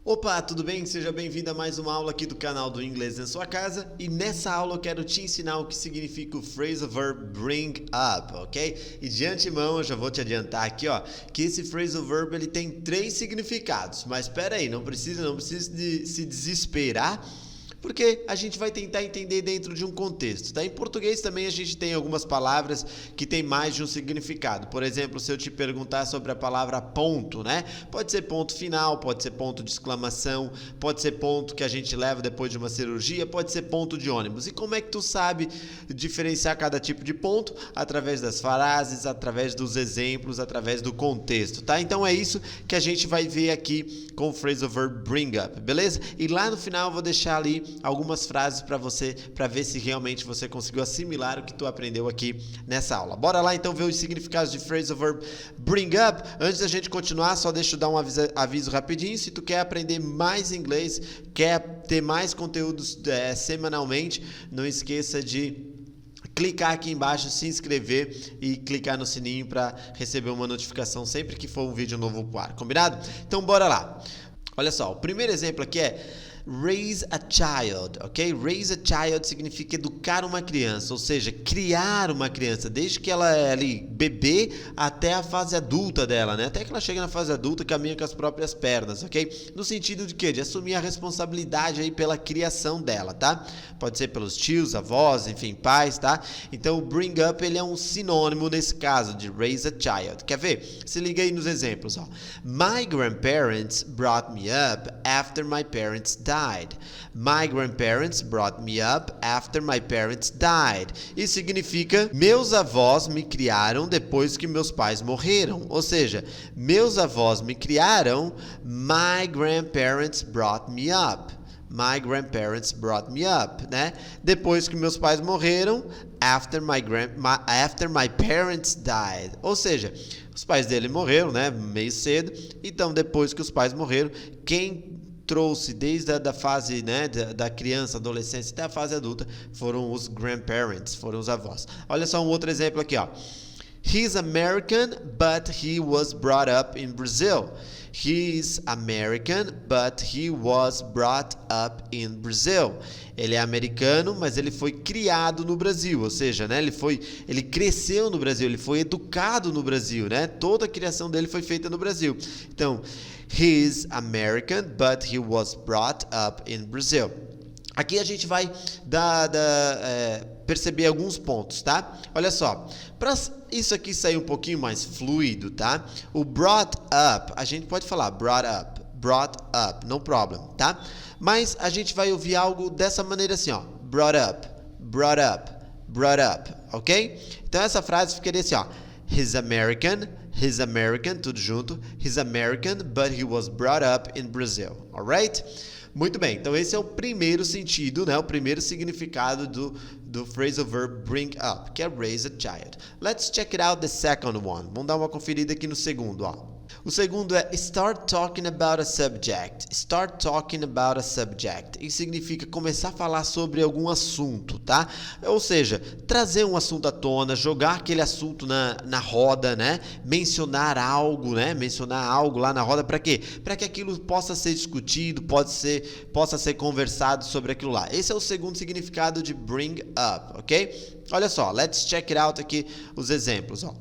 Opa, tudo bem? Seja bem-vindo a mais uma aula aqui do canal do Inglês em Sua Casa. E nessa aula eu quero te ensinar o que significa o phrasal verb bring up, ok? E de antemão eu já vou te adiantar aqui, ó, que esse phrasal verb ele tem 3 significados. Mas espera aí, não precisa de se desesperar, porque a gente vai tentar entender dentro de um contexto, tá? Em português também a gente tem algumas palavras que tem mais de um significado. Por exemplo, se eu te perguntar sobre a palavra ponto, né? Pode ser ponto final, pode ser ponto de exclamação, pode ser ponto que a gente leva depois de uma cirurgia, pode ser ponto de ônibus. E como é que tu sabe diferenciar cada tipo de ponto? Através das frases, através dos exemplos, através do contexto, tá? Então é isso que a gente vai ver aqui com o phrasal verb bring up, beleza? E lá no final eu vou deixar ali algumas frases para você, para ver se realmente você conseguiu assimilar o que tu aprendeu aqui nessa aula. Bora lá então ver os significados de phrasal verb bring up. Antes da gente continuar, só deixa eu dar um aviso rapidinho. Se tu quer aprender mais inglês, quer ter mais conteúdos semanalmente, não esqueça de clicar aqui embaixo, se inscrever e clicar no sininho para receber uma notificação sempre que for um vídeo novo pro ar, combinado? Então bora lá. Olha só, o primeiro exemplo aqui é raise a child, ok? Raise a child significa educar uma criança, ou seja, criar uma criança, desde que ela é ali bebê até a fase adulta dela, né? Até que ela chega na fase adulta e caminha com as próprias pernas, ok? No sentido de quê? De assumir a responsabilidade aí pela criação dela, tá? Pode ser pelos tios, avós, enfim, pais, tá? Então, o bring up, ele é um sinônimo nesse caso de raise a child. Quer ver? Se liga aí nos exemplos, ó. My grandparents brought me up after my parents died. My grandparents brought me up after my parents died. Isso significa meus avós me criaram depois que meus pais morreram. Ou seja, meus avós me criaram, my grandparents brought me up. My grandparents brought me up, né? Depois que meus pais morreram, after my parents died. Ou seja, os pais dele morreram, né? Meio cedo. Então, depois que os pais morreram, quem trouxe desde a fase, né, da criança, adolescência até a fase adulta, foram os grandparents, foram os avós. Olha só um outro exemplo aqui, ó. He's American, but he was brought up in Brazil. He's American, but he was brought up in Brazil. Ele é americano, mas ele foi criado no Brasil, ou seja, né, ele cresceu no Brasil, ele foi educado no Brasil, né? Toda a criação dele foi feita no Brasil. Então, he's American, but he was brought up in Brazil. Aqui a gente vai perceber alguns pontos, tá? Olha só, para isso aqui sair um pouquinho mais fluido, tá? O brought up, a gente pode falar brought up, no problem, tá? Mas a gente vai ouvir algo dessa maneira assim, ó, brought up, ok? Então essa frase ficaria assim, ó, he's American, tudo junto, he's American, but he was brought up in Brazil, alright? Muito bem, então esse é o primeiro sentido, né? O primeiro significado do phrasal verb bring up, que é raise a child. Let's check it out the second one. Vamos dar uma conferida aqui no segundo, ó. O segundo é start talking about a subject. Start talking about a subject. Isso significa começar a falar sobre algum assunto, tá? Ou seja, trazer um assunto à tona, jogar aquele assunto na roda, né? Mencionar algo, né? Mencionar algo lá na roda para quê? Para que aquilo possa ser discutido, possa ser conversado sobre aquilo lá. Esse é o segundo significado de bring up, ok? Olha só, let's check it out aqui os exemplos, ó.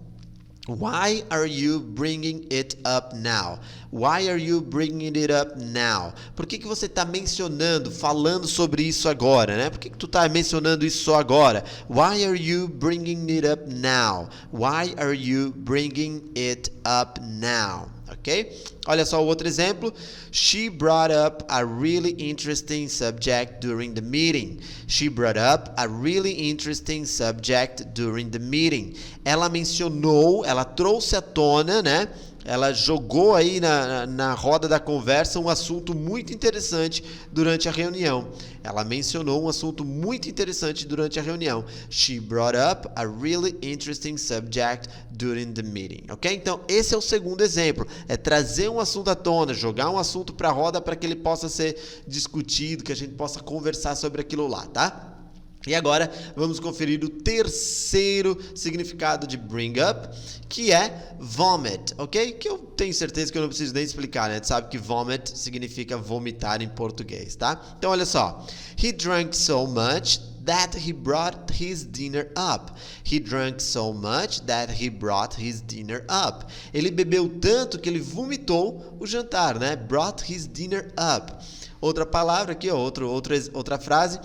Why are you bringing it up now? Why are you bringing it up now? Por que você está falando sobre isso agora, né? Por que tu está mencionando isso só agora? Why are you bringing it up now? Why are you bringing it up now? Ok? Olha só o outro exemplo. She brought up a really interesting subject during the meeting. She brought up a really interesting subject during the meeting. Ela trouxe à tona, né? Ela jogou aí na roda da conversa um assunto muito interessante durante a reunião. Ela mencionou um assunto muito interessante durante a reunião. She brought up a really interesting subject during the meeting. Ok? Então, esse é o segundo exemplo. É trazer um assunto à tona, jogar um assunto para a roda para que ele possa ser discutido, que a gente possa conversar sobre aquilo lá, tá? E agora vamos conferir o terceiro significado de bring up, que é vomit, ok? Que eu tenho certeza que eu não preciso nem explicar, né? Tu sabe que vomit significa vomitar em português, tá? Então olha só. He drank so much that he brought his dinner up. He drank so much that he brought his dinner up. Ele bebeu tanto que ele vomitou o jantar, né? Brought his dinner up. Outra palavra aqui, ó, outra frase.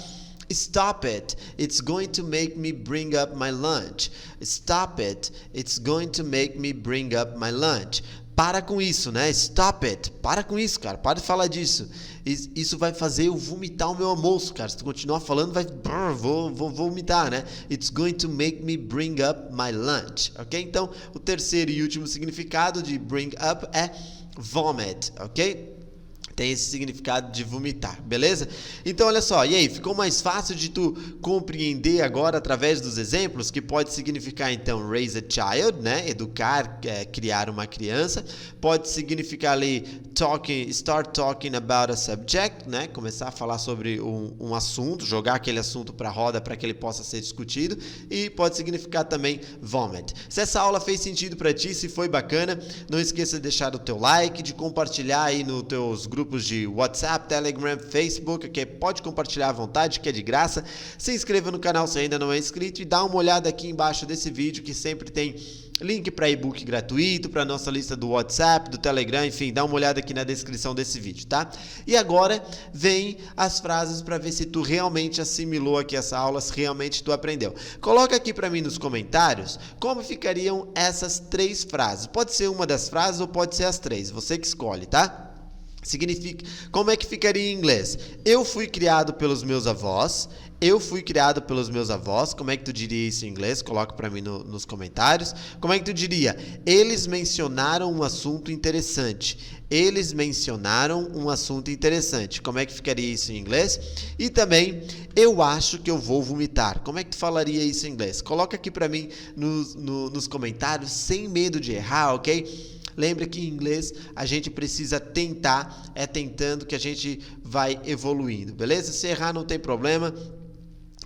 Stop it. It's going to make me bring up my lunch. Stop it. It's going to make me bring up my lunch. Para com isso, né? Stop it. Para com isso, cara. Para de falar disso. Isso vai fazer eu vomitar o meu almoço, cara. Se tu continuar falando, vou vomitar, né? It's going to make me bring up my lunch. Ok? Então, o terceiro e último significado de bring up é vomit. Ok? Tem esse significado de vomitar, beleza? Então, olha só, e aí, ficou mais fácil de tu compreender agora através dos exemplos, que pode significar, então, raise a child, né? Educar, criar uma criança. Pode significar ali, start talking about a subject, né? Começar a falar sobre um assunto, jogar aquele assunto para a roda para que ele possa ser discutido. E pode significar também vomit. Se essa aula fez sentido para ti, se foi bacana, não esqueça de deixar o teu like, de compartilhar aí nos teus grupos de WhatsApp, Telegram, Facebook, que pode compartilhar à vontade, que é de graça. Se inscreva no canal se ainda não é inscrito e dá uma olhada aqui embaixo desse vídeo que sempre tem link para e-book gratuito, para nossa lista do WhatsApp, do Telegram, enfim, dá uma olhada aqui na descrição desse vídeo, tá? E agora vem as frases para ver se tu realmente assimilou aqui essa aula, se realmente tu aprendeu. Coloca aqui para mim nos comentários como ficariam essas 3 frases. Pode ser uma das frases ou pode ser as 3, você que escolhe, tá? Significa, como é que ficaria em inglês? Eu fui criado pelos meus avós. Eu fui criado pelos meus avós. Como é que tu diria isso em inglês? Coloca para mim nos comentários. Como é que tu diria? Eles mencionaram um assunto interessante. Eles mencionaram um assunto interessante. Como é que ficaria isso em inglês? E também, eu acho que eu vou vomitar. Como é que tu falaria isso em inglês? Coloca aqui para mim nos comentários, sem medo de errar, ok? Lembra que em inglês a gente precisa tentar, é tentando que a gente vai evoluindo, beleza? Se errar não tem problema,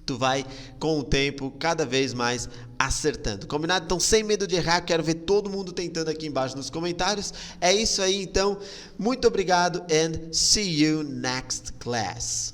tu vai com o tempo cada vez mais acertando, combinado? Então sem medo de errar, quero ver todo mundo tentando aqui embaixo nos comentários. É isso aí então, muito obrigado and see you next class.